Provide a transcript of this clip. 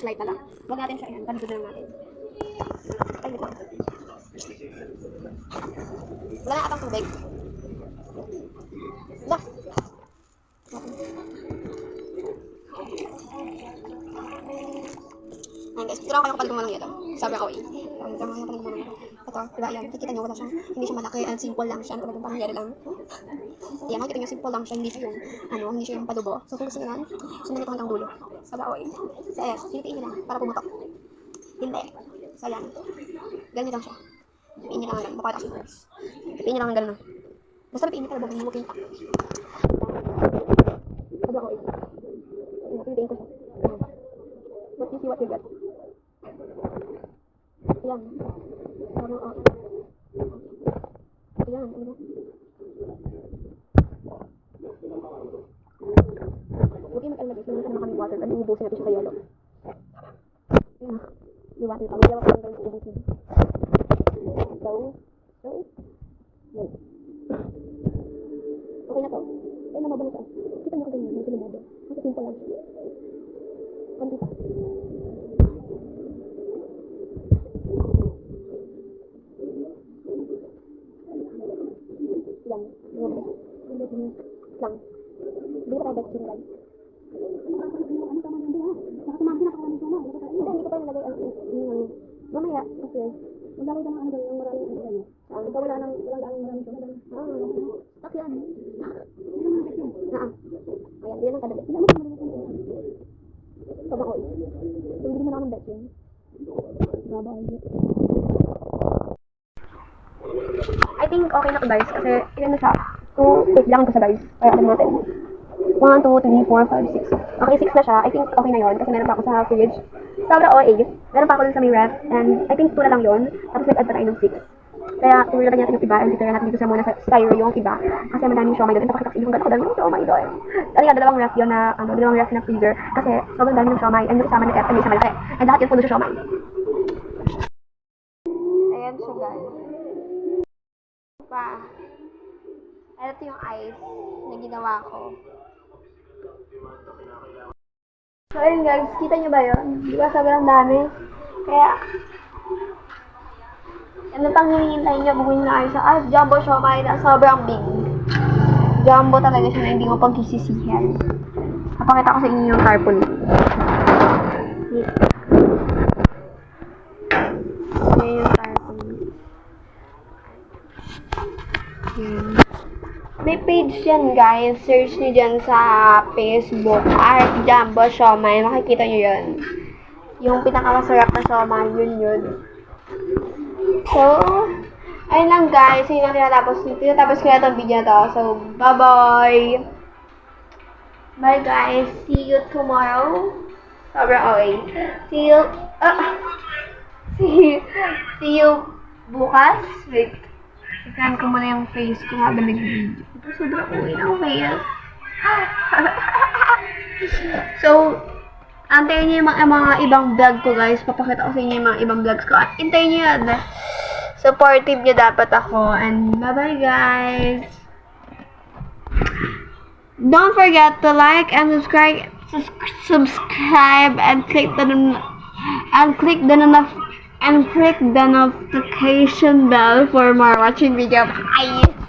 flashlight na lang. Huwag natin siya yan. Ganito na lang natin. Ay, wait lang. Wala na atang tubig. Wala. Ayan guys, picture ako kayo kapag gumawa ng yelo. Sabi ako eh. Ito, diba yan, kikita nyo, wala siyang, hindi siya malaki and simple lang siya, talagang pang yelo lang. Yan, makikita nyo, simple lang siya, hindi siya yung, hindi siya yung palubo. So kung gusto nyo yan, sundan ito hanggang dulo. Sabi ako eh. Sa S, pilipiin nyo lang, para pumutok. Hindi. So yan, ganyan lang siya. Pipiin nyo lang hanggang, bakit ako first. Pipiin nyo lang hanggang na. Basta pipiin nyo talaga, huwag yung tak. Sabi ako eh. Pipiin ko siya. What you see, what you get. Ayan. Parang, ayan, ano ba? Huwag yung mag-alagay. Sinunod ka naman kami water. Ano, iubusin natin siya sa yelo. Ayan. May water pa. May water pa hanggang iubusin. So, yun. Okay na to. Ayun, namabala siya. Kita nyo ka ganyan. Medyo lumado. Kasi simple lang siya. Kanti pa. Yan. Lang. Hindi ko tayo vacuum guys. Hindi ko pa nalagay ang mamaya. Kasi maglagay ka ng ano yung maraming ano. Ikaw wala nang maraming siya. Tak yan. Ayan, yan ang kadali. Kabaoy. So, hindi mo na ako ng vacuum. I think okay na to guys kasi ilan na siya. 2, wait lang ko sa guys. Kaya alam natin. 1, 2, 3, 4, 5, 6. Okay, 6 na siya. I think okay na yun kasi meron pa ako sa fridge. Sobra o 8. Meron pa ako dun sa may ref. And I think 2 na lang yun. Tapos nag-add pa tayo ng 6. Kaya tumulatan natin yung iba. And titira natin dito sa muna sa styro yung iba. Kasi madaming siomay doon. Napakita kasi yung gano'n ko siomay doon. Ano yan, dalawang ref yun na, dalawang ref na freezer. Kasi sobrang dami ng siomay. And yung isama na F and yung isa malaki. And lahat yun puno sa siomay. Ayan siya guys. Ito yung ice na ginawa ko. So ayun guys, kita nyo ba yun? Di ba sobrang dami? Kaya, ano pang hinihintay nyo? Bumili na kayo sa jumbo siomay na sobrang big. Jumbo talaga siya na hindi mo pagkisisihan. Napakita ko sa inyo yung tarpaulin. Ayan yung tarpaulin. May page yan guys. Search nyo dyan sa Facebook. Jumbo siomay. Makikita nyo yun. Yung pinakamasarap na siomay. Yun. So, ayun lang guys. Yun lang tinatapos ko na itong video na to. So, bye-bye. Bye guys. See you tomorrow. Sobrang okay. See you bukas. Wait. Ikan ko muna yung face ko habang nag-video. Ito sobrang uwi na face. So, antayin niyo yung mga ibang vlog ko guys. Papakita ko sa inyo yung mga ibang vlogs ko. Antayin niyo yan. Supportive niyo dapat ako. And bye-bye guys. Don't forget to like and subscribe and click the notification bell for more watching video. Bye!